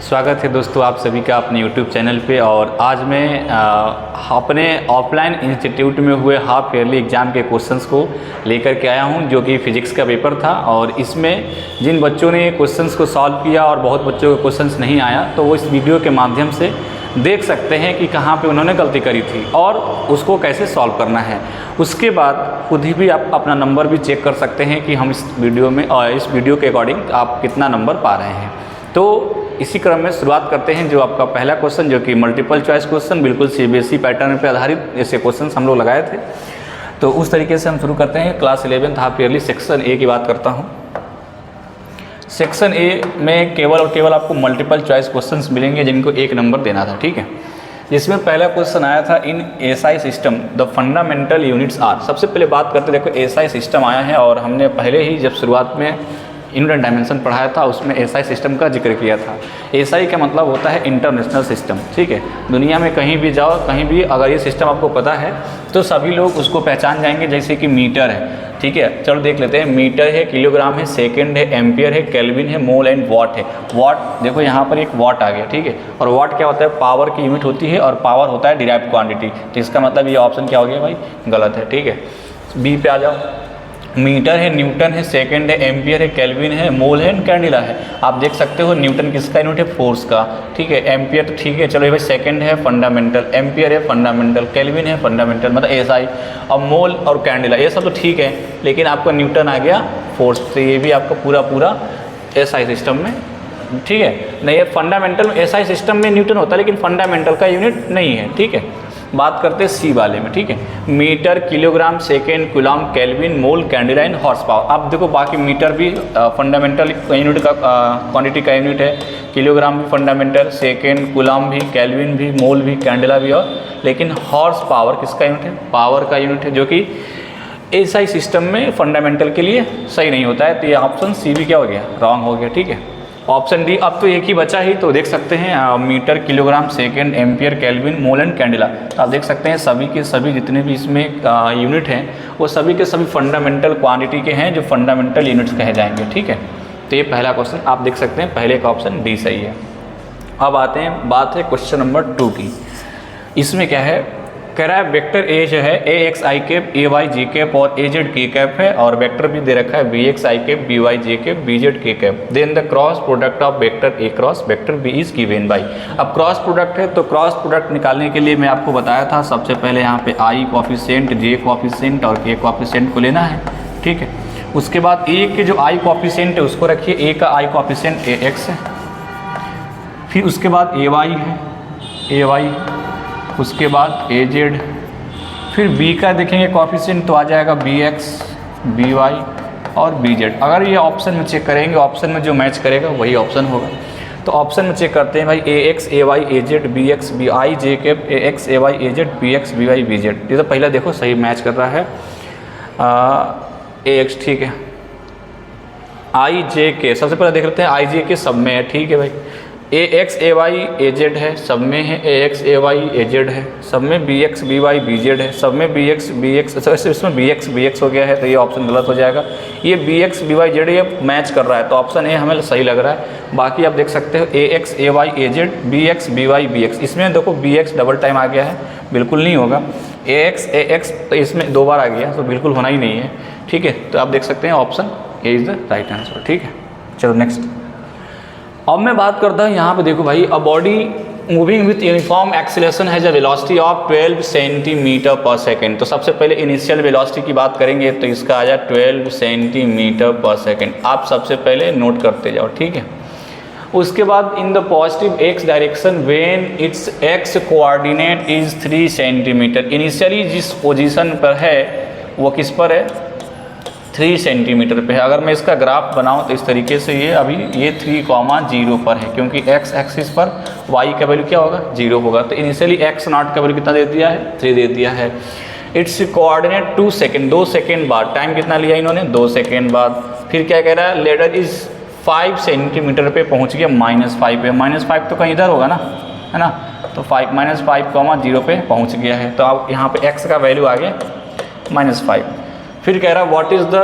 स्वागत है दोस्तों आप सभी का अपने YouTube चैनल पे। और आज मैं अपने ऑफलाइन इंस्टीट्यूट में हुए हाफ ईयरली एग्ज़ाम के क्वेश्चंस को लेकर के आया हूं, जो कि फिजिक्स का पेपर था। और इसमें जिन बच्चों ने क्वेश्चंस को सॉल्व किया और बहुत बच्चों को क्वेश्चंस नहीं आया, तो वो इस वीडियो के माध्यम से देख सकते हैं कि कहाँ पे उन्होंने गलती करी थी और उसको कैसे सॉल्व करना है। उसके बाद खुद ही भी आप अपना नंबर भी चेक कर सकते हैं कि हम इस वीडियो में और इस वीडियो के अकॉर्डिंग आप कितना नंबर पा रहे हैं। तो इसी क्रम में शुरुआत करते हैं। जो आपका पहला क्वेश्चन, जो कि मल्टीपल चॉइस क्वेश्चन, बिल्कुल CBSE पैटर्न पर आधारित ऐसे क्वेश्चन हम लोग लगाए थे, तो उस तरीके से हम शुरू करते हैं। Class 11th half yearly section A की बात करता हूँ। सेक्शन ए में केवल और केवल आपको मल्टीपल चॉइस क्वेश्चंस मिलेंगे जिनको 1 नंबर देना था, ठीक है। जिसमें पहला क्वेश्चन आया था, in SI system the fundamental units are. सबसे पहले बात करते देखो SI सिस्टम आया है, और हमने पहले ही जब शुरुआत में यूनिट एंड डायमेंशन पढ़ाया था उसमें SI सिस्टम का जिक्र किया था। SI का मतलब होता है इंटरनेशनल सिस्टम, ठीक है। दुनिया में कहीं भी जाओ, कहीं भी अगर ये सिस्टम आपको पता है तो सभी लोग उसको पहचान जाएंगे। जैसे कि मीटर है, ठीक है, चलो देख लेते हैं। मीटर है, किलोग्राम है, सेकंड है, एम्पियर है, केल्विन है, मोल एंड वॉट है। वॉट देखो यहाँ पर एक वॉट आ गया, ठीक है। और वॉट क्या होता है? पावर की यूनिट होती है, और पावर होता है डिराइव्ड क्वांटिटी। तो इसका मतलब ये ऑप्शन क्या हो गया भाई? गलत है, ठीक है। बी पे आ जाओ। मीटर है, न्यूटन है, सेकंड है, एम्पियर है, केल्विन है, मोल है, कैंडिला है। आप देख सकते हो न्यूटन किसका यूनिट है? फोर्स का, ठीक है। एम्पियर तो ठीक है, चलो ये भाई सेकंड है फंडामेंटल, एम्पियर है फंडामेंटल, केल्विन है फंडामेंटल, मतलब SI। अब मोल और कैंडिला ये सब तो ठीक है, लेकिन आपका न्यूटन आ गया फोर्स, तो ये भी आपका पूरा SI सिस्टम में, ठीक है। नहीं, ये फंडामेंटल में SI सिस्टम में न्यूटन होता है, लेकिन फंडामेंटल का यूनिट नहीं है, ठीक है। बात करते हैं सी वाले में, ठीक है। Metre, kilogram, second, coulomb, kelvin, mole, candela and horse power. अब देखो बाकी मीटर भी फंडामेंटल यूनिट का क्वांटिटी का यूनिट है, किलोग्राम भी फंडामेंटल, सेकेंड, कूलम भी, केल्विन भी, मोल भी, कैंडिला भी, और लेकिन हॉर्स पावर किसका यूनिट है? पावर का यूनिट है, जो कि SI सिस्टम में फंडामेंटल के लिए सही नहीं होता है। तो ये ऑप्शन सी भी क्या हो गया? रॉन्ग हो गया, ठीक है। Option D. अब तो एक ही बचा ही, तो देख सकते हैं metre, kilogram, second, ampere, kelvin, mole and candela. तो आप देख सकते हैं सभी के सभी जितने भी इसमें यूनिट हैं वो सभी के सभी फंडामेंटल क्वांटिटी के हैं, जो फंडामेंटल यूनिट्स कहे जाएंगे, ठीक है। तो ये पहला क्वेश्चन आप देख सकते हैं, पहले का ऑप्शन डी सही है। अब आते हैं, बात है क्वेश्चन नंबर 2 की। इसमें क्या है? कह रहा है वेक्टर ए जो है AXI cap, AY J cap और AZ K कैप है, और वेक्टर भी दे रखा है BXI cap, BY J cap, BZ K cap. Then the cross product of vector A cross vector B is given by. अब क्रॉस प्रोडक्ट है, तो क्रॉस प्रोडक्ट निकालने के लिए मैं आपको बताया था, सबसे पहले यहाँ पे I कॉफिशिएंट, J कॉफिशिएंट और K कॉफिशिएंट को लेना है, ठीक है। उसके बाद A के जो I कॉफिशिएंट है उसको रखिए, A का I कॉफिशिएंट AX है। फिर उसके बाद AY है, AY, उसके बाद AZ, फिर B का देखेंगे कॉफिशिएंट तो आ जाएगा BX, BY और BZ। अगर ये ऑप्शन में चेक करेंगे, ऑप्शन में जो मैच करेगा वही ऑप्शन होगा। तो ऑप्शन में चेक करते हैं भाई, AX, AY, AZ, BX, BI, J cap, AX, AY, AZ, BX, BY, BZ। ये तो पहले देखो सही मैच कर रहा है, AX, ठीक है। I, J, K, सबसे पहले देख लेते हैं I, J, K सब में है, ठीक है भाई। AX, AY, AZ है, सब में है। AX, AY, AZ है, सब में। BX, BY, BZ है, सब में। BX, इसमें BX हो गया है, तो ये ऑप्शन गलत हो जाएगा। ये BX, BY, Z ये मैच कर रहा है, तो ऑप्शन ए हमें सही लग रहा है। बाकी आप देख सकते हो AX, AY, AZ, BX, BY, BX। इसमें देखो BX डबल टाइम आ गया है, बिल्कुल नहीं होगा। AX तो इसमें 2 बार आ गया, तो बिल्कुल होना ही नहीं है, ठीक है। तो आप देख सकते हैं option A is the right answer, ठीक है। चलो नेक्स्ट। अब मैं बात करता हूँ यहाँ पे, देखो भाई, a body moving with uniform acceleration has a velocity of 12 centimetre पर सेकेंड। तो सबसे पहले इनिशियल वेलोसिटी की बात करेंगे, तो इसका आ जाए 12 सेंटीमीटर पर सेकेंड। आप सबसे पहले नोट करते जाओ, ठीक है। उसके बाद in the positive x direction when it's x coordinate is 3 centimetre. Initially जिस पोजीशन पर है वो किस पर है? 3 सेंटीमीटर पे है। अगर मैं इसका ग्राफ बनाऊं तो इस तरीके से ये अभी ये 3,0 पर है, क्योंकि x एक्सिस पर y का वैल्यू क्या होगा? 0 होगा। तो इनिशियली x नॉट का वैल्यू कितना दे दिया है? 3 दे दिया है। इट्स कोऑर्डिनेट 2 सेकेंड, 2 सेकेंड बाद। टाइम कितना लिया इन्होंने? 2 सेकेंड बाद। फिर क्या कह रहा है? लेडर इज 5 सेंटीमीटर पे पहुंच गया, -5 पे। -5 तो कहीं इधर होगा ना, है ना। तो -5,0 पे पहुंच गया है। तो अब यहाँ पे x का वैल्यू आ गया -5। फिर कह रहा है what is the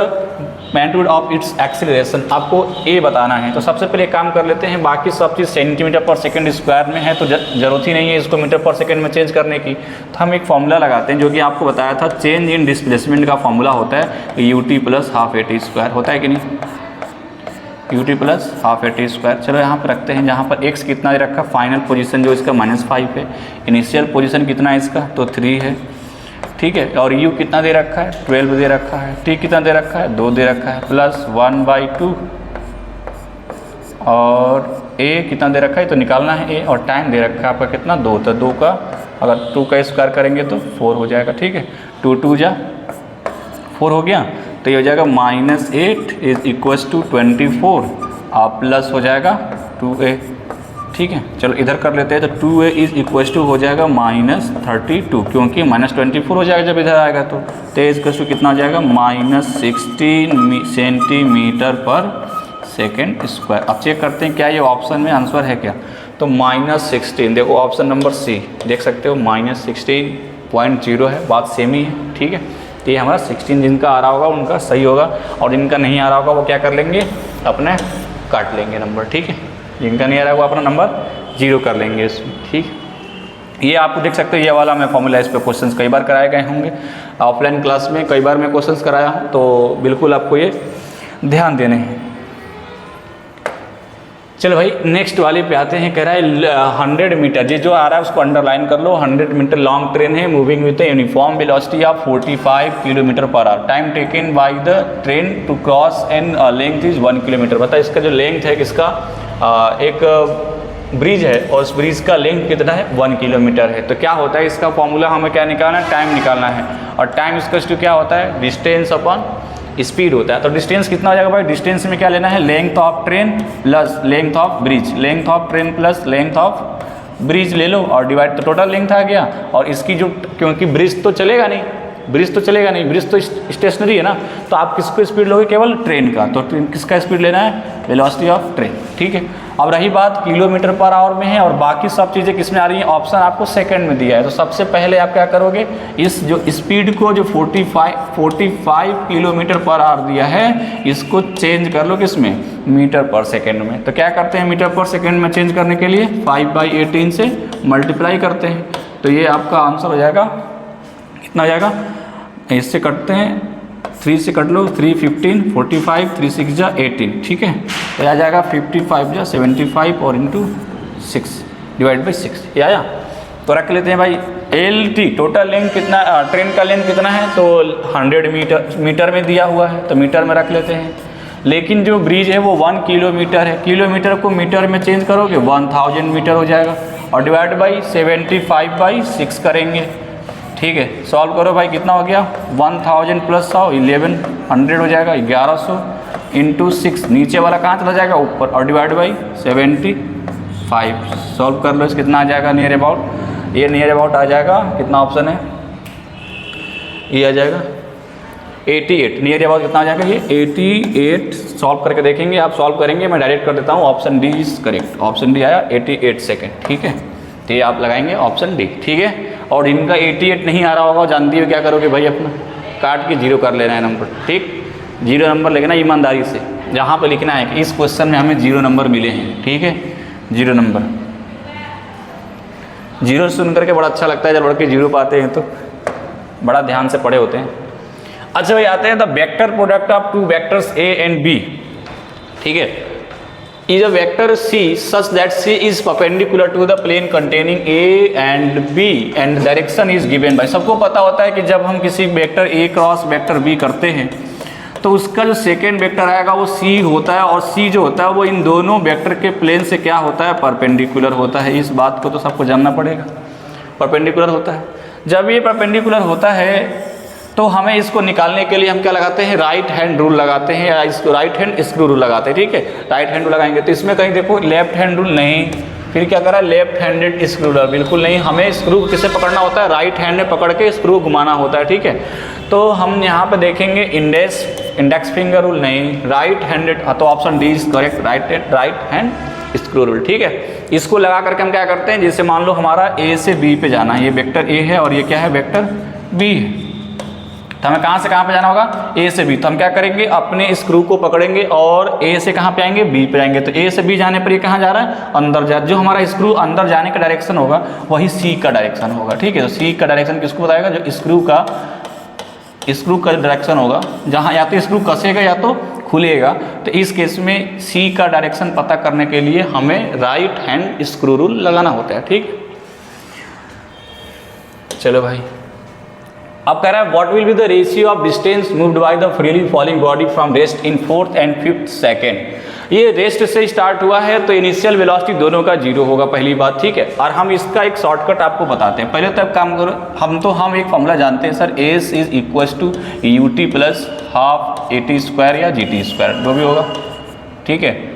magnitude of its acceleration आपको ए बताना है। तो सबसे पहले काम कर लेते हैं, बाकी सब चीज़ सेंटीमीटर पर सेकंड स्क्वायर में है तो ज़रूरत ही नहीं है इसको मीटर पर सेकंड में चेंज करने की। तो हम एक फॉर्मूला लगाते हैं जो कि आपको बताया था, चेंज इन डिस्प्लेसमेंट का फॉर्मूला होता है ut plus half AT square, होता है कि नहीं, ut plus half AT square. चलो यहाँ पर रखते हैं, जहाँ पर x कितना दे रखा, फाइनल पोजीशन जो इसका -5 है, इनिशियल पोजीशन कितना है इसका, तो 3 है, ठीक है, और u कितना दे रखा है, 12 दे रखा है, t कितना दे रखा है, 2 दे रखा है, प्लस 1/2 और a कितना दे रखा है, तो निकालना है a, और टाइम दे रखा है आपका कितना, 2, तो 2 का अगर 2 का स्क्वायर करेंगे तो 4 हो जाएगा, ठीक है, 2 2 जा 4 हो गया, तो ये हो जाएगा -8 इज इक्वल्स टू 24 और प्लस हो जाएगा 2a, ठीक है। चलो इधर कर लेते हैं, तो 2a इज इक्वल्स टू हो जाएगा -32, क्योंकि -24 हो जाएगा जब इधर आएगा तो a इक्वल्स टू कितना हो जाएगा, -16 सेंटीमीटर पर सेकेंड स्क्वायर। अब चेक करते हैं क्या ये ऑप्शन में आंसर है क्या, तो -16, देखो ऑप्शन नंबर सी देख सकते हो, -16.0 है, बात सेम ही है, ठीक है। तो ये हमारा 16 जिनका आ रहा होगा उनका सही होगा, और जिनका नहीं आ रहा होगा वो क्या कर लेंगे, अपने काट लेंगे नंबर, ठीक है। जिनका नहीं आ रहा है वो अपना नंबर 0 कर लेंगे इसमें, ठीक। ये आपको देख सकते हो, ये वाला मैं फॉर्मूला, इस पर क्वेश्चंस कई बार कराए गए होंगे ऑफलाइन क्लास में, कई बार मैं क्वेश्चंस कराया हूँ, तो बिल्कुल आपको ये ध्यान देने हैं। चलो भाई नेक्स्ट वाले पे आते हैं, कह रहा है 100 मीटर, ये जो आ रहा है उसको अंडरलाइन कर लो, 100 मीटर लॉन्ग ट्रेन है, moving with uniform velocity of 45 kilometre per hour, time taken by the train to cross and length is 1 kilometre. बता इसका जो लेंथ है किसका, एक ब्रिज है और उस ब्रिज का लेंथ कितना है, 1 किलोमीटर है। तो क्या होता है इसका फॉर्मूला, हमें क्या निकालना है, टाइम निकालना है, और टाइम इसका क्या होता है, डिस्टेंस अपॉन स्पीड होता है। तो डिस्टेंस कितना हो जाएगा भाई, डिस्टेंस में क्या लेना है, length of train plus length of bridge, length of train plus length of bridge ले लो और डिवाइड, तो टोटल लेंथ आ गया। और इसकी जो, क्योंकि ब्रिज तो चलेगा नहीं, ब्रिज तो स्टेशनरी है ना, तो आप किसको स्पीड लोगे, केवल ट्रेन का, तो ट्रेन किसका स्पीड लेना है, वेलोसिटी ऑफ ट्रेन, ठीक है। अब रही बात किलोमीटर पर आवर में है, और बाकी सब चीज़ें किस में आ रही हैं, ऑप्शन आपको सेकंड में दिया है। तो सबसे पहले आप क्या करोगे, इस जो स्पीड को जो 45 किलोमीटर पर आवर दिया है, इसको चेंज कर लो किस में, मीटर पर सेकेंड में। तो क्या करते हैं, मीटर पर सेकेंड में चेंज करने के लिए 5/18 से मल्टीप्लाई करते हैं, तो ये आपका आंसर हो जाएगा, कितना हो जाएगा, इससे कटते हैं, 3 से कट लो, 3 15 45 3 6 जा 18, ठीक है। तो आ जाएगा 55 जा 75 और इंटू 6 डिवाइड बाई 6, ये आया। तो रख लेते हैं भाई, LT टोटल लेंथ कितना, ट्रेन का लेंथ कितना है, तो 100 मीटर में दिया हुआ है, तो मीटर में रख लेते हैं। लेकिन जो ब्रिज है वो 1 किलोमीटर है, किलोमीटर को मीटर में चेंज करोगे 1000 मीटर हो जाएगा, और डिवाइड बाई 75/6 करेंगे, ठीक है। सॉल्व करो भाई, कितना हो गया, 1000 प्लस 100 1100 हो जाएगा, 1100 इंटू 6, नीचे वाला कहाँ चला जाएगा, ऊपर, और डिवाइड बाई 75। सॉल्व कर लो, इस कितना आ जाएगा, नियर अबाउट, ये नियर अबाउट आ जाएगा, कितना ऑप्शन है, ये आ जाएगा 88, नियर अबाउट कितना आ जाएगा, ये 88। सॉल्व करके देखेंगे, आप सॉल्व करेंगे, मैं डायरेक्ट कर देता हूँ, option D is correct, option D आया 88 सेकेंड, ठीक है। तो ये आप लगाएंगे ऑप्शन डी, ठीक है। और इनका 88 नहीं आ रहा होगा, जानती हो क्या करोगे भाई, अपना काट के 0 कर लेना है नंबर, ठीक, 0 नंबर लिखना ईमानदारी से, जहाँ पर लिखना है कि इस क्वेश्चन में हमें 0 नंबर मिले हैं, ठीक है, 0 नंबर। 0 सुन करके बड़ा अच्छा लगता है, जब लड़के 0 पाते हैं तो बड़ा ध्यान से पढ़े होते हैं। अच्छा भाई आते हैं, the vector product of 2 vectors A and B, ठीक है, is a vector C such that C is perpendicular to the plane containing A and B and direction is given by। सबको पता होता है कि जब हम किसी vector A cross vector B करते हैं तो उसका जो सेकेंड वेक्टर आएगा वो C होता है, और C जो होता है वो इन दोनों वेक्टर के प्लेन से क्या होता है, परपेंडिकुलर होता है। इस बात को तो सबको जानना पड़ेगा, परपेंडिकुलर होता है। जब ये परपेंडिकुलर होता है तो हमें इसको निकालने के लिए हम क्या लगाते हैं, राइट हैंड रूल लगाते हैं, या इसको राइट हैंड स्क्रू रूल लगाते हैं, ठीक है। राइट हैंड रूल लगाएंगे तो इसमें कहीं देखो लेफ्ट हैंड रूल नहीं, फिर क्या करा, लेफ्ट हैंडेड स्क्रू रूल, बिल्कुल नहीं, हमें स्क्रू किसे पकड़ना होता है, राइट हैंड में पकड़ के स्क्रू घुमाना होता है, ठीक है। तो हम यहाँ पे देखेंगे इंडेक्स फिंगर रूल नहीं, राइट हैंडेड, तो option D is correct, right hand screw rule, ठीक है। इसको लगा करके हम क्या करते हैं, जैसे मान लो हमारा A से B पे जाना है, ये वेक्टर A है और ये क्या है, वेक्टर B है, तो हमें कहाँ से कहाँ पे जाना होगा, ए से बी। तो हम क्या करेंगे, अपने स्क्रू को पकड़ेंगे और ए से कहाँ पे आएंगे, बी पे आएंगे। तो ए से बी जाने पर ये कहाँ जा रहा है, अंदर जा। जो हमारा स्क्रू अंदर जाने का डायरेक्शन होगा वही सी का डायरेक्शन होगा, ठीक है। तो सी का डायरेक्शन किसको बताएगा, जो स्क्रू का डायरेक्शन होगा, जहाँ या तो स्क्रू कसेगा या तो खुलेगा। तो इस केस में सी का डायरेक्शन पता करने के लिए हमें राइट हैंड स्क्रू रूल लगाना होता है, ठीक। चलो भाई, अब कह रहा है what will be the ratio of distance moved by the freely falling body from rest in 4th and 5th second. ये रेस्ट से स्टार्ट हुआ है तो इनिशियल वेलोसिटी दोनों का 0 होगा, पहली बात, ठीक है। और हम इसका एक शॉर्टकट आपको बताते हैं। पहले तक काम करो, हम एक फॉर्मूला जानते हैं sir, S is equal to U T plus half A T square या जी टी स्क्वायर, जो भी होगा, ठीक है।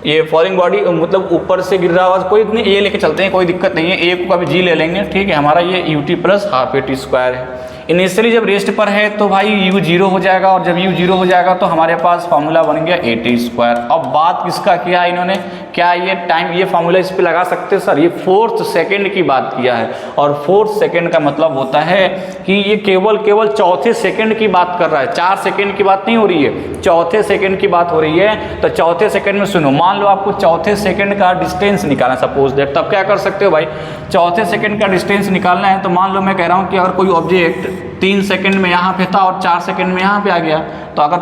ये फॉलिंग बॉडी मतलब ऊपर से गिर रहा हुआ, कोई नहीं, ए लेके चलते हैं, कोई दिक्कत नहीं है। ए को कभी जी ले लेंगे, ठीक है। हमारा ये you T plus half A T square है। इनिशियली जब रेस्ट पर है तो भाई u 0 हो जाएगा, और जब u 0 हो जाएगा तो हमारे पास फार्मूला बन गया ए टी स्क्वायर। अब बात किसका किया है इन्होंने, क्या ये टाइम, ये फार्मूला इस पे लगा सकते हैं सर, ये 4th सेकेंड की बात किया है। और 4th सेकेंड का मतलब होता है कि ये केवल चौथे सेकेंड की बात कर रहा है, 4 सेकेंड की बात नहीं हो रही है, चौथे सेकेंड की बात हो रही है। तो चौथे सेकेंड में सुनो, मान लो आपको चौथे सेकेंड का डिस्टेंस निकालना, सपोज दैट, तब क्या कर सकते हो भाई, चौथे सेकेंड का डिस्टेंस निकालना है। तो मान लो मैं कह रहा हूँ कि अगर कोई ऑब्जेक्ट 3 सेकेंड में यहाँ पे था और 4 सेकेंड में यहाँ पे आ गया, तो अगर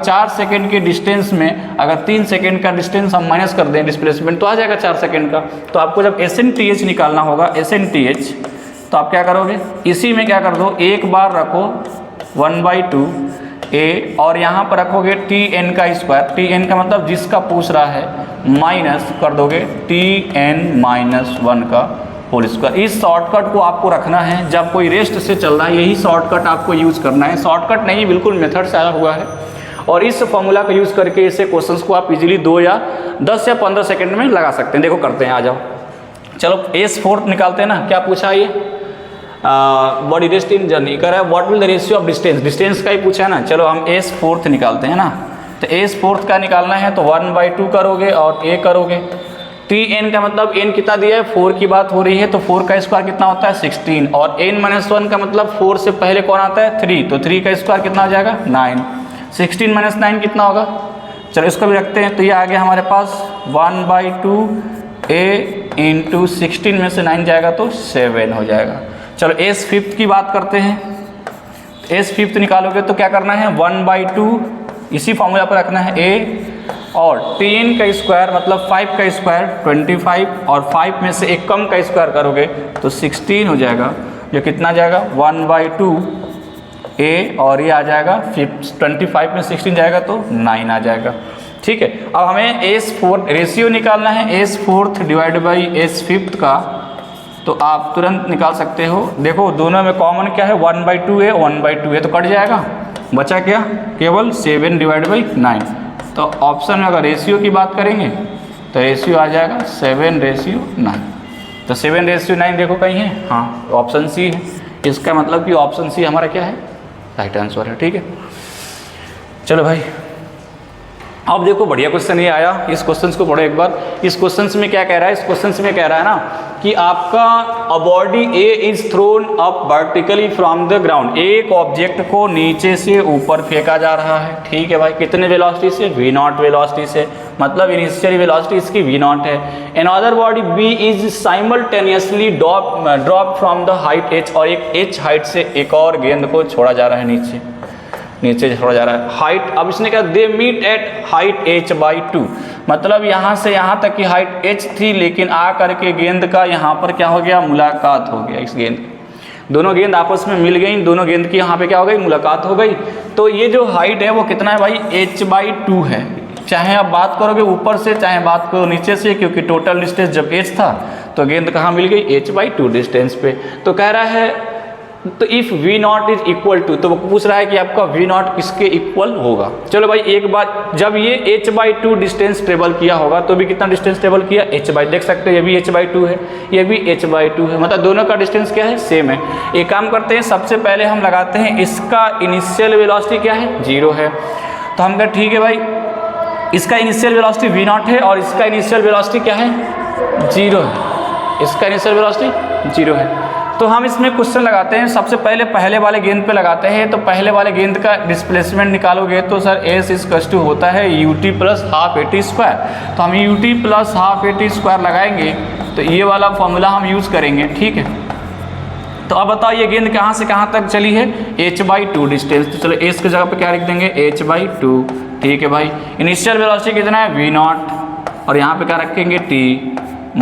4 सेकेंड के डिस्टेंस में अगर 3 सेकेंड का डिस्टेंस हम माइनस कर दें डिस्प्लेसमेंट, तो आ जाएगा 4 सेकेंड का। तो आपको जब SNTH निकालना होगा, SNTH, तो आप क्या करोगे, इसी में क्या कर दो, एक बार रखो 1/2 a और यहाँ पर रखोगे TN का स्क्वायर, TN का मतलब जिसका पूछ रहा है, माइनस कर दोगे TN-1 का होल स्क्वायर। इस शॉर्टकट को आपको रखना है, जब कोई रेस्ट से चल रहा है यही शॉर्टकट आपको यूज़ करना है। शॉर्टकट नहीं, बिल्कुल मेथड से आया हुआ है। और इस फॉर्मूला का यूज़ करके ऐसे क्वेश्चंस को आप इजीली 2 या 10 या 15 सेकंड में लगा सकते हैं। देखो करते हैं, आ जाओ। चलो S4 निकालते हैं ना, क्या पूछा है ये, बॉडी रेस्ट इन जर्नी, कर रहा है what will the ratio of distance का ही पूछा है ना। चलो हम S4 निकालते हैं ना। तो S4 का निकालना है तो 1/2 करोगे और a करोगे। TN का मतलब n कितना दिया है, 4 की बात हो रही है, तो 4 का स्क्वायर कितना होता है, 16। और n-1 का मतलब 4 से पहले कौन आता है, 3, तो 3 का स्क्वायर कितना हो जाएगा, 9। 16 - 9 कितना होगा, चलो इसको भी रखते हैं। तो ये आ गया हमारे पास 1/2 a इंटू 16 में से 9 जाएगा तो 7 हो जाएगा। चलो S5 की बात करते हैं। S5 निकालोगे तो क्या करना है, 1/2 इसी फॉर्मूला पर रखना है a, और TN का स्क्वायर मतलब 5 का स्क्वायर 25, और 5 में से एक कम का स्क्वायर करोगे तो 16 हो जाएगा, जो कितना जाएगा 1/2 a, और ये आ जाएगा 25 में 16 जाएगा तो 9 आ जाएगा, ठीक है। अब हमें S4 रेशियो निकालना है, S4 डिवाइड बाई S5 का, तो आप तुरंत निकाल सकते हो। देखो दोनों में कॉमन क्या है, 1/2 है, 1/2 है, तो कट जाएगा, बचा क्या, केवल 7 डिवाइड बाई 9। तो ऑप्शन में अगर रेशियो की बात करेंगे तो रेशियो आ जाएगा 7/9। तो 7/9 देखो कहीं है, हाँ ऑप्शन सी है। इसका मतलब कि ऑप्शन सी हमारा क्या है, राइट आंसर है, ठीक है। चलो भाई, अब देखो बढ़िया क्वेश्चन ये आया, इस क्वेश्चन को पढ़ो एक बार। इस क्वेश्चन में क्या कह रहा है, इस क्वेश्चन में कह रहा है ना कि आपका a body A is throne up vertically from the ground, एक ऑब्जेक्ट को नीचे से ऊपर फेंका जा रहा है, ठीक है भाई, कितने वेलोसिटी से, v0 वेलोसिटी से, मतलब इनिशियल वेलोसिटी इसकी v0 है। Another body b is simultaneously drop from the height h, और एक h हाइट से एक और गेंद को छोड़ा जा रहा है नीचे छोड़ा जा रहा है हाइट। अब इसने कहा they meet at height h/2, मतलब यहाँ से यहाँ तक की हाइट h थी, लेकिन आ करके गेंद का यहाँ पर क्या हो गया, मुलाकात हो गया। इस गेंद, दोनों गेंद आपस में मिल गई, दोनों गेंद की यहाँ पे क्या हो गई, मुलाकात हो गई। तो ये जो हाइट है वो कितना है भाई, h/2 है। चाहे आप बात करोगे ऊपर से, चाहे बात करो नीचे से, क्योंकि टोटल डिस्टेंस जब h था तो गेंद कहाँ मिल गई, h/2 डिस्टेंस पे। तो कह रहा है तो if v0 is equal to, तो वो पूछ रहा है कि आपका v0 किसके इक्वल होगा। चलो भाई एक बात, जब ये h/2 डिस्टेंस ट्रेवल किया होगा तो भी कितना डिस्टेंस ट्रेवल किया, h/, देख सकते हो ये भी h/2 है, ये भी h/2 है, मतलब दोनों का डिस्टेंस क्या है, सेम है। एक काम करते हैं, सबसे पहले हम लगाते हैं इसका इनिशियल वेलोसिटी क्या है, 0 है। तो हम कहें ठीक है भाई, इसका इनिशियल वेलोसिटी v0 है और इसका इनिशियल वेलोसिटी क्या है, 0 है, इसका इनिशियल वेलोसिटी 0 है। तो हम इसमें क्वेश्चन लगाते हैं। सबसे पहले वाले गेंद पे लगाते हैं। तो पहले वाले गेंद का डिस्प्लेसमेंट निकालोगे तो सर एस इक्वल टू होता है you T plus half A T square. तो हम you T plus half A T square लगाएंगे तो ये वाला फॉर्मूला हम यूज़ करेंगे, ठीक है। तो अब बताओ ये गेंद कहाँ से कहाँ तक चली है, h/2 डिस्टेंस। तो चलो एस की जगह पे क्या लिख देंगे, h/2, ठीक है भाई। इनिशियल वेलोसिटी कितना है, v0, और यहाँ पे क्या रखेंगे t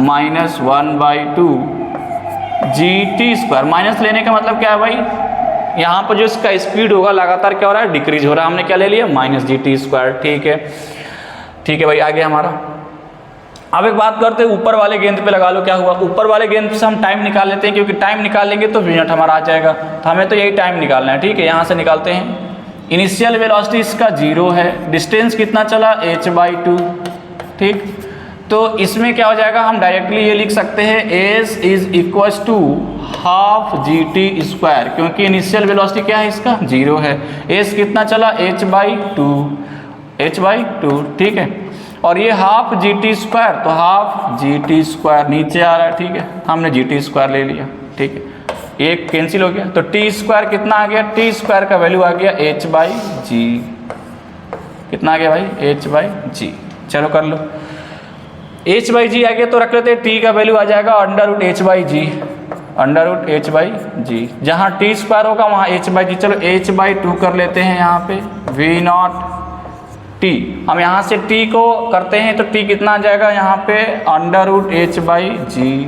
माइनस 1/2 gt²। माइनस लेने का मतलब क्या है भाई, यहाँ पर जो इसका स्पीड होगा लगातार क्या हो रहा है, डिक्रीज हो रहा है। हमने क्या ले लिया, -gt², ठीक है भाई। आगे हमारा अब एक बात करते हैं ऊपर वाले गेंद पे लगा लो, क्या हुआ, ऊपर वाले गेंद से हम टाइम निकाल लेते हैं, क्योंकि टाइम निकाल लेंगे तो v0 हमारा आ जाएगा। तो हमें तो यही टाइम निकालना है, ठीक है। यहाँ से निकालते हैं। इनिशियल वेलोसिटी इसका 0 है, डिस्टेंस कितना चला, h/2, ठीक। तो इसमें क्या हो जाएगा, हम डायरेक्टली ये लिख सकते हैं s is equal to half gt², क्योंकि इनिशियल वेलोसिटी क्या है इसका, 0 है। s कितना चला, h/2, ठीक है। और ये हाफ gt², तो हाफ gt² नीचे आ रहा है, ठीक है। हमने gt² ले लिया, ठीक है। एक कैंसिल हो गया, तो t² कितना आ गया, t² का वैल्यू आ गया h/g। कितना आ गया भाई, h/g। चलो कर लो, h/g आ गया तो रख लेते हैं t का वैल्यू आ जाएगा √h/g, √h/g। जहाँ t² होगा वहाँ h/g। चलो h/2 कर लेते हैं यहाँ पे, v0 t। हम यहाँ से t को करते हैं तो t कितना आ जाएगा यहाँ पे, √h/g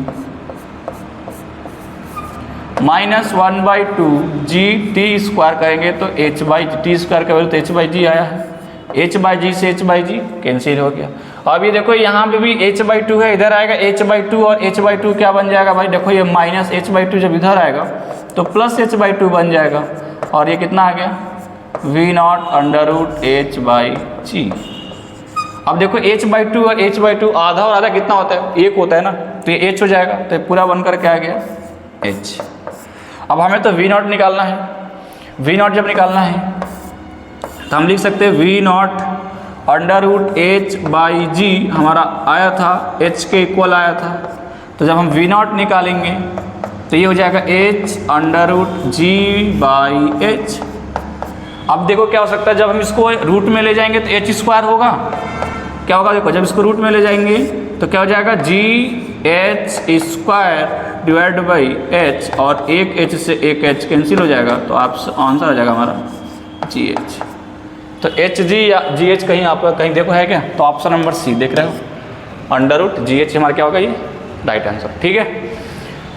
माइनस 1/2 gt² करेंगे तो h/t² का वैल्यू तो h/g आया है। h/g से h/g कैंसिल हो गया। अब ये देखो यहाँ पे भी h/2 है, इधर आएगा h/2 और h/2 क्या बन जाएगा भाई, देखो ये माइनस h/2 जब इधर आएगा तो प्लस h/2 बन जाएगा। और ये कितना आ गया, v0 √h/g। अब देखो h/2 और h/2 आधा और आधा कितना होता है, 1 होता है ना, तो ये h हो जाएगा, तो ये पूरा बनकर क्या आ गया, h। अब हमें तो v0 निकालना है। v0 जब निकालना है तो हम लिख सकते हैं v0 √h/g हमारा आया था, h के इक्वल आया था। तो जब हम v0 निकालेंगे तो ये हो जाएगा h √g/h। अब देखो क्या हो सकता है, जब हम इसको रूट में ले जाएंगे तो h² होगा, क्या होगा देखो, जब इसको रूट में ले जाएंगे तो क्या हो जाएगा, gh² डिवाइड बाई h, और एक h से एक h कैंसिल हो जाएगा, तो आप आंसर आ जाएगा हमारा gh। तो hg या gh कहीं आपका कहीं देखो है क्या, तो ऑप्शन नंबर सी देख रहे हो, √gh हमारा क्या होगा, ये राइट आंसर, ठीक है।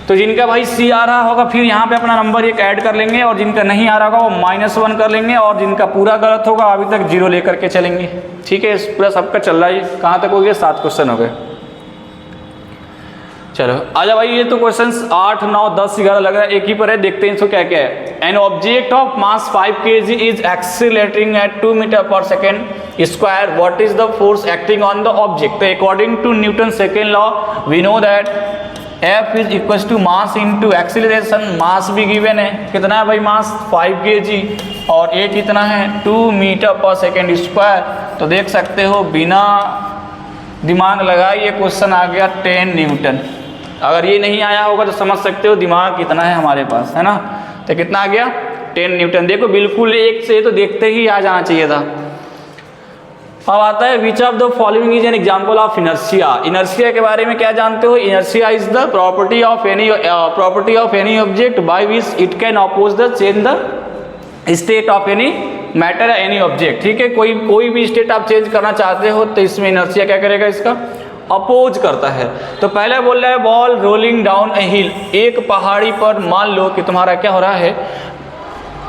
तो जिनका भाई सी आ रहा होगा फिर यहाँ पे अपना नंबर एक ऐड कर लेंगे, और जिनका नहीं आ रहा होगा वो -1 कर लेंगे, और जिनका पूरा गलत होगा अभी तक 0 लेकर के चलेंगे, ठीक है। पूरा सबका चल रहा है। कहाँ तक हो गया, 7 क्वेश्चन हो गए। चलो आजा भाई, ये तो क्वेश्चंस 8, 9, 10, 11 लग रहा है, एक ही पर है, देखते हैं इसको क्या क्या है। An object of mass 5 kg is accelerating at 2 metre per second square, what is the force acting on the object. तो according to Newton second law we know that F is equal to mass into acceleration. Mass भी given है, कितना है भाई मास, 5 kg, और ए कितना है, 2 metre per second square. तो देख सकते हो बिना दिमाग लगाए ये क्वेश्चन आ गया 10 न्यूटन। अगर ये नहीं आया होगा तो समझ सकते हो दिमाग कितना है हमारे पास, है ना। तो कितना आ गया, 10 न्यूटन। देखो बिल्कुल एक से तो देखते ही आ जाना चाहिए था। अब आता है which of the following is an example of inertia. Inertia के बारे में क्या जानते हो, inertia is the property of any object by which it can oppose the change the state of any matter any object, ठीक है। कोई भी स्टेट आप चेंज करना चाहते हो तो इसमें इनर्शिया क्या करेगा, इसका अपोज करता है। तो पहले बोल रहा है बॉल रोलिंग डाउन ए हिल, एक पहाड़ी पर मान लो कि तुम्हारा क्या हो रहा है,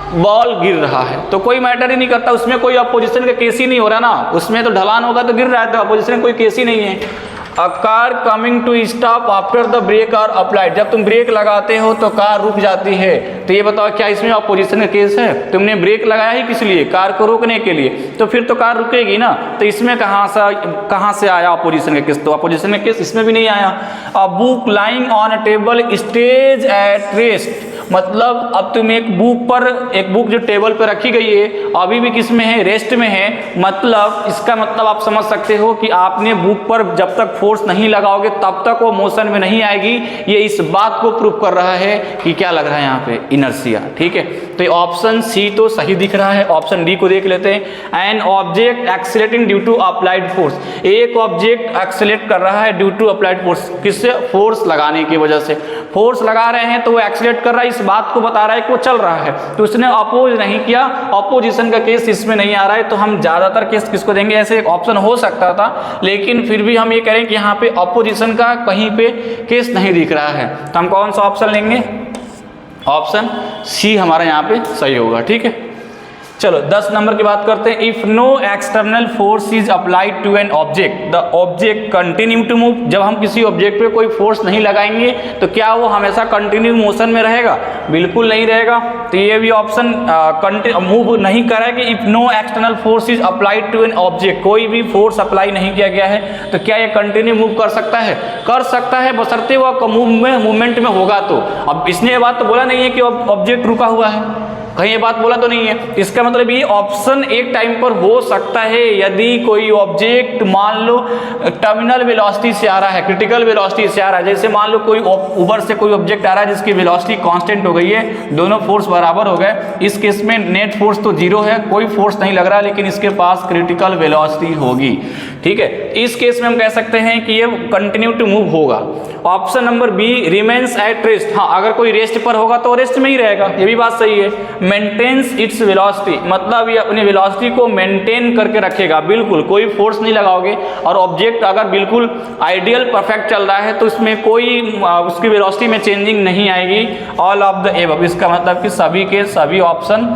बॉल गिर रहा है, तो कोई मैटर ही नहीं करता, उसमें कोई अपोजिशन का केस ही नहीं हो रहा ना, उसमें तो ढलान होगा तो गिर रहा है, तो अपोजिशन कोई केस ही नहीं है। A car coming to stop after the brake are applied, जब तुम ब्रेक लगाते हो तो कार रुक जाती है। तो ये बताओ क्या इसमें अपोजिशन का केस है, तुमने ब्रेक लगाया ही किस लिए, कार को रोकने के लिए, तो फिर तो कार रुकेगी ना। तो इसमें कहाँ से आया अपोजिशन का केस, तो अपोजिशन का केस इसमें भी नहीं आया। A book lying on a table stage at rest मतलब अब तुम एक बुक जो टेबल पर रखी गई है अभी भी किस में है, रेस्ट में है। मतलब इसका मतलब आप समझ सकते हो कि आपने बुक पर जब तक फोर्स नहीं लगाओगे तब तक वो मोशन में नहीं आएगी। ये इस बात को प्रूव कर रहा है कि क्या लग रहा है यहाँ पे, इनर्शिया। ठीक है, तो ये ऑप्शन सी तो सही दिख रहा है। ऑप्शन डी को देख लेते हैं। An object accelerating due to applied force, एक ऑब्जेक्ट एक्सीलरेट कर रहा है ड्यू टू अप्लाइड फोर्स, किससे, फोर्स लगाने की वजह से। फोर्स लगा रहे हैं तो वो एक्सीलरेट कर रहा है, इस बात को बता रहा है कि वो चल रहा है, तो उसने अपोज नहीं किया। अपोजिशन का केस इसमें नहीं आ रहा है, तो हम ज्यादातर केस किसको देंगे, ऐसे एक ऑप्शन हो सकता था, लेकिन फिर भी हम ये करें कि यहाँ पे अपोजिशन का कहीं पे केस नहीं दिख रहा है, तो हम कौन सा ऑप्शन लेंगे, ऑप्शन सी हमारा यहाँ पे सही होगा। ठीक है, चलो 10 नंबर की बात करते हैं। If no external force is applied to an object the object continue to move, जब हम किसी ऑब्जेक्ट पे कोई फोर्स नहीं लगाएंगे तो क्या वो हमेशा कंटिन्यू मोशन में रहेगा, बिल्कुल नहीं रहेगा। तो ये भी ऑप्शन मूव नहीं कर रहा है कि if no external force is applied to an object, कोई भी फोर्स अप्लाई नहीं किया गया है, तो क्या ये कंटिन्यू मूव कर सकता है, कर सकता है, बशर्ते वह मूवमेंट में होगा। तो अब इसने ये बात तो बोला नहीं है कि ऑब्जेक्ट रुका हुआ है, कहीं ये बात बोला तो नहीं है। इसका मतलब ये ऑप्शन एक टाइम पर हो सकता है यदि कोई ऑब्जेक्ट मान लो टर्मिनल वेलोसिटी से आ रहा है, क्रिटिकल वेलोसिटी से आ रहा है। जैसे मान लो कोई ऊपर से कोई ऑब्जेक्ट आ रहा है जिसकी वेलोसिटी कांस्टेंट हो गई है, दोनों फोर्स बराबर हो गए। इस केस में नेट फोर्स तो जीरो है, कोई फोर्स नहीं लग रहा, लेकिन इसके पास क्रिटिकल वेलोसिटी होगी। ठीक है, इस केस में हम कह सकते हैं कि ये कंटिन्यू टू मूव होगा। Option number B remains at rest, हाँ अगर कोई रेस्ट पर होगा तो रेस्ट में ही रहेगा, ये भी बात सही है। मेंटेन्स इट्स वेलोसिटी, मतलब ये अपनी वेलोसिटी को मेंटेन करके रखेगा, बिल्कुल कोई फोर्स नहीं लगाओगे। और ऑब्जेक्ट अगर बिल्कुल आइडियल परफेक्ट चल रहा है तो इसमें कोई उसकी वेलोसिटी में चेंजिंग नहीं आएगी। ऑल ऑफ द एबव, इसका मतलब कि सभी के सभी ऑप्शन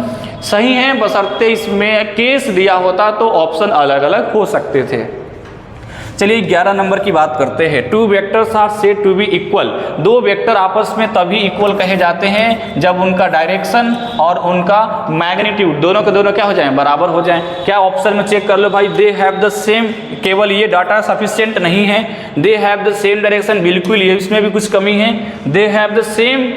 सही हैं, बशर्ते इसमें केस दिया होता तो ऑप्शन अलग अलग हो सकते थे। चलिए 11 नंबर की बात करते हैं। Two vectors are said to be equal, दो वेक्टर आपस में तभी इक्वल कहे जाते हैं जब उनका डायरेक्शन और उनका मैग्नीट्यूड दोनों के दोनों क्या हो जाएं, बराबर हो जाएं। क्या ऑप्शन में चेक कर लो भाई, दे हैव द सेम, केवल ये डाटा सफिशिएंट नहीं है, they have the same direction, बिल्कुल ये इसमें भी कुछ कमी है। They have the same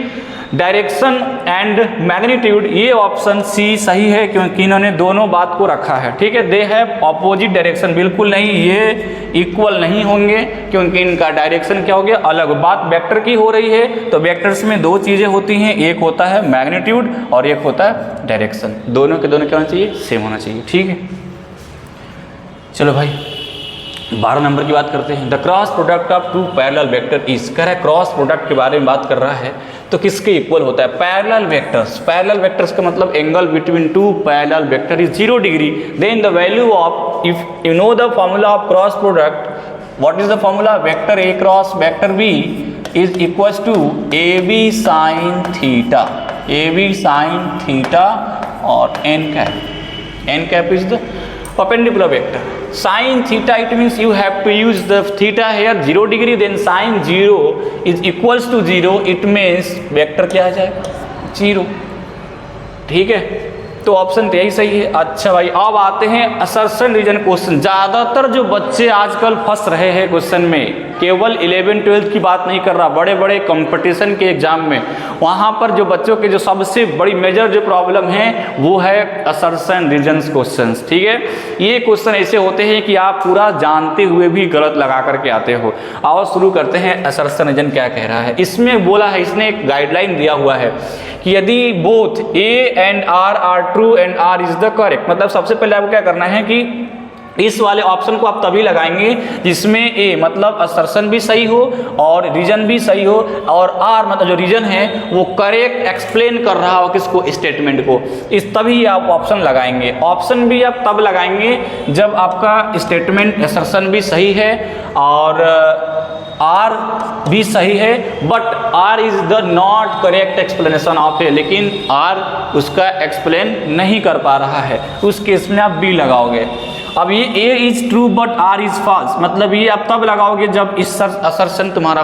direction and magnitude, ये ऑप्शन सी सही है क्योंकि इन्होंने दोनों बात को रखा है। ठीक है, दे हैव ऑपोजिट डायरेक्शन, बिल्कुल नहीं, ये इक्वल नहीं होंगे क्योंकि इनका डायरेक्शन क्या हो गया, अलग। बात वेक्टर की हो रही है तो वेक्टर्स में दो चीज़ें होती हैं, एक होता है मैग्नीट्यूड और एक होता है डायरेक्शन, दोनों के दोनों क्या होना चाहिए, सेम होना चाहिए। ठीक है, चलो भाई 12 नंबर की बात करते हैं। The cross product of two parallel vector is, कह रहा है क्रॉस प्रोडक्ट के बारे में बात कर रहा है, तो किसके इक्वल होता है, पैरेलल वेक्टर्स। पैरेलल वेक्टर्स का मतलब angle between two parallel vector is 0 degree. Then the value of, if you know the formula of cross product, what is the formula, vector A cross vector B is equals to A B sine theta, A B sine theta और N cap is the perpendicular vector. Sin theta, it means you have to use the theta here 0 degree, then sin 0 is equals to 0, it means vector क्या आ जाएगा, 0। ठीक है, तो option तो यही सही है। अच्छा भाई, अब आते हैं असर्शन रीजन क्वेश्चन। ज़्यादातर जो बच्चे आजकल फंस रहे हैं क्वेश्चन में, केवल 11-12 की बात नहीं कर रहा, बड़े बड़े कंपटीशन के एग्जाम में, वहाँ पर जो बच्चों के जो सबसे बड़ी मेजर जो प्रॉब्लम है वो है असर्शन रीजन्स क्वेश्चंस। ठीक है, ये क्वेश्चन ऐसे होते हैं कि आप पूरा जानते हुए भी गलत लगा करके आते हो। आओ शुरू करते हैं, असर्शन रीजन क्या कह रहा है। इसमें बोला है, इसने एक गाइडलाइन दिया हुआ है कि यदि both A and R true and R is the correct, मतलब सबसे पहले आपको क्या करना है कि इस वाले ऑप्शन को आप तभी लगाएंगे जिसमें ए मतलब असर्शन भी सही हो और रीजन भी सही हो, और आर मतलब जो रीजन है वो करेक्ट एक्सप्लेन कर रहा हो किसको, स्टेटमेंट को, इस तभी आप ऑप्शन लगाएंगे। ऑप्शन भी आप तब लगाएंगे जब आपका स्टेटमेंट असर्शन भी सही है और आर भी सही है, but R is the not correct explanation of A, लेकिन आर उसका एक्सप्लेन नहीं कर पा रहा है, उस केस में आप बी लगाओगे। अब ये A is true but R is false, मतलब ये आप तब लगाओगे जब इस असर्शन तुम्हारा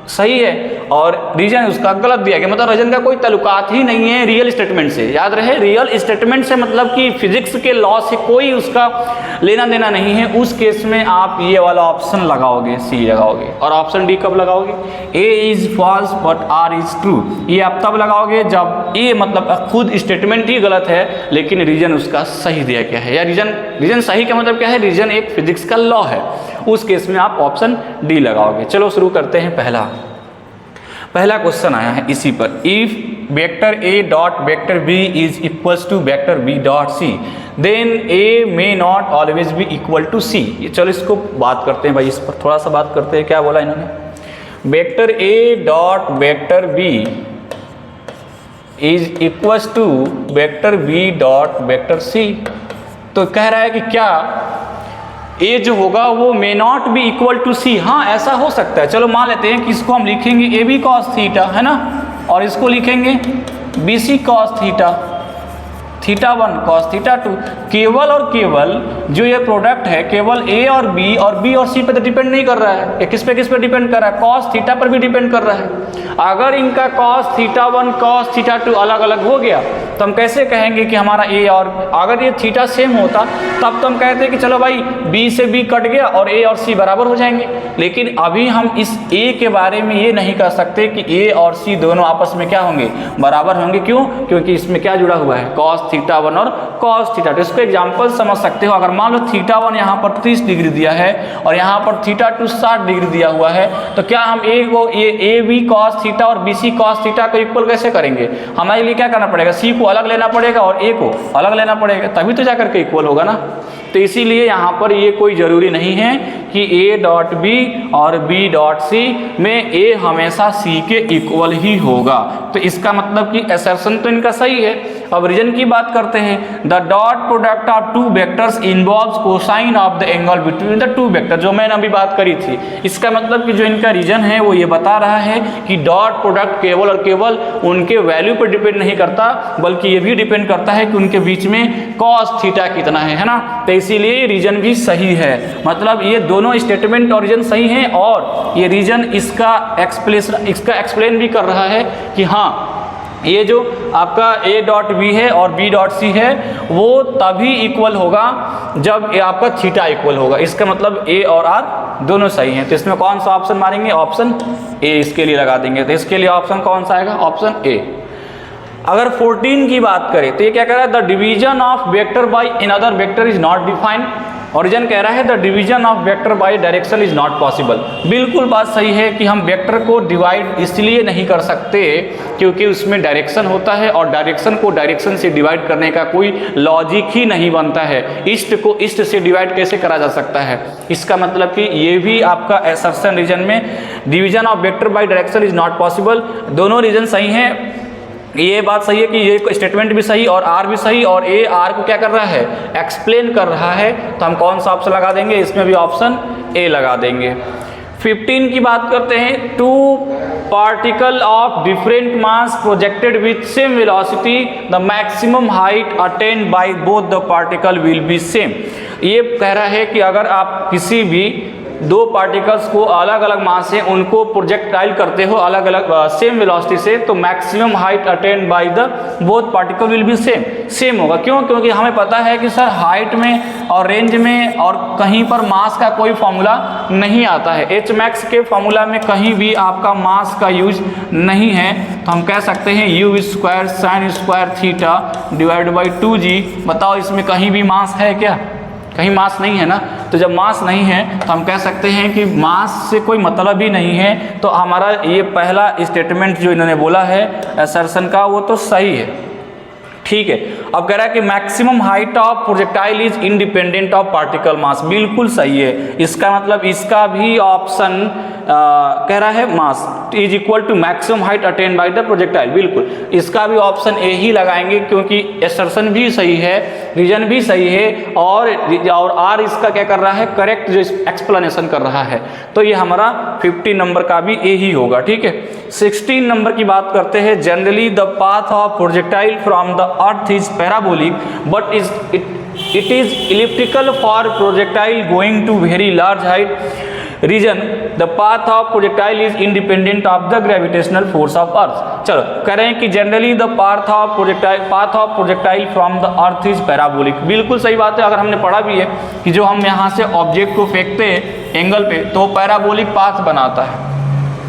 सही है, और रीजन उसका गलत दिया गया, मतलब रीजन का कोई ताल्लुकात ही नहीं है रियल स्टेटमेंट से। याद रहे, रियल स्टेटमेंट से मतलब कि फिजिक्स के लॉ से कोई उसका लेना देना नहीं है। उस केस में आप ये वाला ऑप्शन लगाओगे, सी लगाओगे। और ऑप्शन डी कब लगाओगे? A is false but R is true, ये आप तब लगाओगे जब ए मतलब खुद स्टेटमेंट ही गलत है लेकिन रीजन उसका सही दिया गया है, या रीजन सही का मतलब क्या है, रीजन एक फिजिक्स का लॉ है। उस केस में आप ऑप्शन डी लगाओगे। चलो शुरू करते हैं। पहला क्वेश्चन आया है इसी पर। If vector A dot vector B is equals to vector B dot C then A may not always be equal to C. चलो इसको बात करते हैं भाई, इस पर थोड़ा सा बात करते हैं। क्या बोला इन्होंने? Vector A dot vector B is equals to vector B dot vector C. तो कह रहा है कि क्या ए जो होगा वो may not be equal to C. हाँ, ऐसा हो सकता है। चलो मान लेते हैं कि इसको हम लिखेंगे ए बी कॉस थीटा, है ना, और इसको लिखेंगे B C cos theta, theta 1 cos theta 2। केवल और केवल जो ये प्रोडक्ट है केवल ए और बी और सी पे तो डिपेंड नहीं कर रहा है। ये किस पे डिपेंड कर रहा है? कॉस थीटा पर भी डिपेंड कर रहा है। अगर इनका कॉस थीटा 1 कॉस थीटा 2 अलग अलग हो गया तो हम कैसे कहेंगे कि हमारा ए और, अगर ये थीटा सेम होता तब तो हम कहते हैं कि चलो भाई बी से बी कट गया और ए और सी बराबर हो जाएंगे। लेकिन अभी हम इस ए के बारे में ये नहीं कह सकते कि ए और सी दोनों आपस में क्या होंगे, बराबर होंगे। क्यों? क्योंकि इसमें क्या जुड़ा हुआ है, कॉस थीटा 1 और कॉस थीटा 2। इसको एग्जाम्पल समझ सकते हो। अगर मान लो थीटा 1 यहाँ पर 30 डिग्री दिया है और यहाँ पर थीटा 2 60 डिग्री दिया हुआ है, तो क्या हम ए को ए बी कॉस थीटा और बी सी कॉस थीटा को इक्वल कैसे करेंगे? हमारे लिए क्या करना पड़ेगा, सी को अलग लेना पड़ेगा और ए को अलग लेना पड़ेगा, तभी तो जाकर के इक्वल होगा ना। तो इसीलिए यहाँ पर ये कोई ज़रूरी नहीं है कि ए डॉट बी और बी डॉट सी में ए हमेशा सी के इक्वल ही होगा। तो इसका मतलब कि असर्शन तो इनका सही है। अब रीजन की बात करते हैं। The dot product of two vectors involves cosine of the angle between the two vector, जो मैंने अभी बात करी थी। इसका मतलब कि जो इनका रीजन है वो ये बता रहा है कि डॉट प्रोडक्ट केवल और केवल उनके वैल्यू पर डिपेंड नहीं करता, बल्कि ये भी डिपेंड करता है कि उनके बीच में कॉस थीटा कितना है ना। तो इसीलिए रीजन भी सही है। मतलब ये दोनों स्टेटमेंट और रीजन सही हैं, और ये रीजन इसका एक्सप्लेन भी कर रहा है कि हाँ, ये जो आपका ए डॉट बी है और बी डॉट सी है वो तभी इक्वल होगा जब ये आपका थीटा इक्वल होगा। इसका मतलब ए और आर दोनों सही हैं। तो इसमें कौन सा ऑप्शन मारेंगे? ऑप्शन ए इसके लिए लगा देंगे। तो इसके लिए ऑप्शन कौन सा आएगा? Option A. अगर 14 की बात करें तो ये क्या कह रहा है? The division of vector by another vector is not defined. Origin कह रहा है the division of vector by direction is not possible. बिल्कुल बात सही है कि हम वेक्टर को डिवाइड इसलिए नहीं कर सकते क्योंकि उसमें डायरेक्शन होता है, और डायरेक्शन को डायरेक्शन से डिवाइड करने का कोई लॉजिक ही नहीं बनता है। ईस्ट को ईस्ट से डिवाइड कैसे करा जा सकता है? इसका मतलब कि ये भी आपका असर्शन रीजन में division of vector by direction is not possible. दोनों रीजन सही हैं। ये बात सही है कि ये स्टेटमेंट भी सही और आर भी सही, और ए आर को क्या कर रहा है? एक्सप्लेन कर रहा है। तो हम कौन सा ऑप्शन लगा देंगे? इसमें भी ऑप्शन ए लगा देंगे। 15 की बात करते हैं। Two particle of different mass projected with same velocity the maximum height attained by both the particle will be same. ये कह रहा है कि अगर आप किसी भी दो पार्टिकल्स को अलग अलग मास से उनको प्रोजेक्टाइल करते हो अलग अलग सेम वेलोसिटी से, तो maximum height attained by the both particle will be same होगा। क्यों? क्योंकि हमें पता है कि सर हाइट में और रेंज में और कहीं पर मास का कोई फॉर्मूला नहीं आता है। एच मैक्स के फॉर्मूला में कहीं भी आपका मास का यूज नहीं है। तो हम कह सकते हैं you square sine square theta divide by 2g। बताओ इसमें कहीं भी मास है क्या? कहीं मास नहीं है ना। तो जब मास नहीं है तो हम कह सकते हैं कि मास से कोई मतलब ही नहीं है। तो हमारा ये पहला स्टेटमेंट जो इन्होंने बोला है असर्शन का वो तो सही है। ठीक है। अब कह रहा है कि maximum height of projectile is independent of particle mass. बिल्कुल सही है। इसका मतलब इसका भी ऑप्शन कह रहा है mass is equal to maximum height attain by the projectile. बिल्कुल इसका भी ऑप्शन ए ही लगाएंगे क्योंकि असर्शन भी सही है, रीजन भी सही है, और आर इसका क्या कर रहा है? करेक्ट जो एक्सप्लेनेशन कर रहा है। तो ये हमारा 50 नंबर का भी ए ही होगा। ठीक है। 16 नंबर की बात करते हैं। Generally the path of projectile from the earth is parabolic but it is elliptical for projectile going to very large height. Reason the path of projectile is independent of the gravitational force of earth. चलो कह रहे हैं कि generally the path of projectile from the earth is parabolic. बिल्कुल सही बात है, अगर हमने पढ़ा भी है कि जो हम यहाँ से ऑब्जेक्ट को फेंकते हैं एंगल पे तो पैराबोलिक पाथ बनाता है।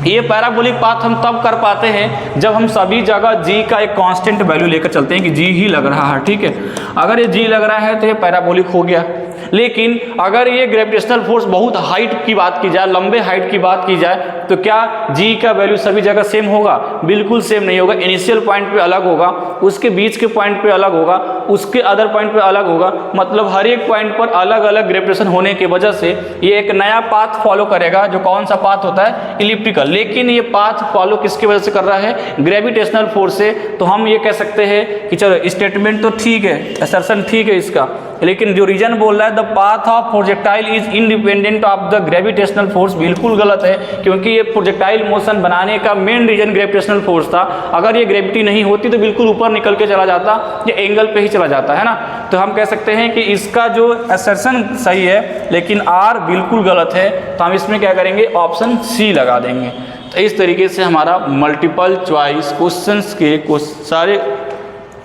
ये पैराबोलिक पाथ हम तब कर पाते हैं जब हम सभी जगह g का एक कांस्टेंट वैल्यू लेकर चलते हैं कि g ही लग रहा है, ठीक है। अगर ये g लग रहा है तो ये पैराबोलिक हो गया। लेकिन अगर ये ग्रेविटेशनल फोर्स बहुत हाइट की बात की जाए, लंबे हाइट की बात की जाए, तो क्या g का वैल्यू सभी जगह सेम होगा? बिल्कुल सेम नहीं होगा। इनिशियल पॉइंट पे अलग होगा, उसके बीच के पॉइंट पे अलग होगा, उसके अदर पॉइंट पे अलग होगा। मतलब हर एक पॉइंट पर अलग अलग ग्रेविटेशन होने की वजह से ये एक नया पाथ फॉलो करेगा, जो कौन सा पाथ होता है? इलिप्टिकल। लेकिन ये पाथ फॉलो किसकी वजह से कर रहा है? ग्रेविटेशनल फोर्स से। तो हम ये कह सकते हैं कि चलो स्टेटमेंट तो ठीक है, असर्शन ठीक है इसका, लेकिन जो रीजन बोल रहा है the path of projectile is independent of the gravitational force, बिल्कुल गलत है। क्योंकि ये प्रोजेक्टाइल मोशन बनाने का मेन रीजन ग्रेविटेशनल फोर्स था। अगर ये ग्रेविटी नहीं होती तो बिल्कुल ऊपर निकल के चला जाता, ये एंगल पे ही चला जाता है ना। तो हम कह सकते हैं कि इसका जो असर्शन सही है, लेकिन आर बिल्कुल गलत है। तो हम इसमें क्या करेंगे? ऑप्शन सी लगा देंगे। तो इस तरीके से हमारा मल्टीपल चॉइस क्वेश्चंस के सारे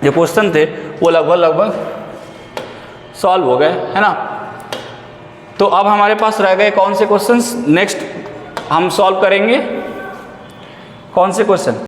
जो क्वेश्चन थे वो लगभग सॉल्व हो गए, है ना। तो अब हमारे पास रह गए कौन से क्वेश्चंस? नेक्स्ट हम सॉल्व करेंगे कौन से क्वेश्चन?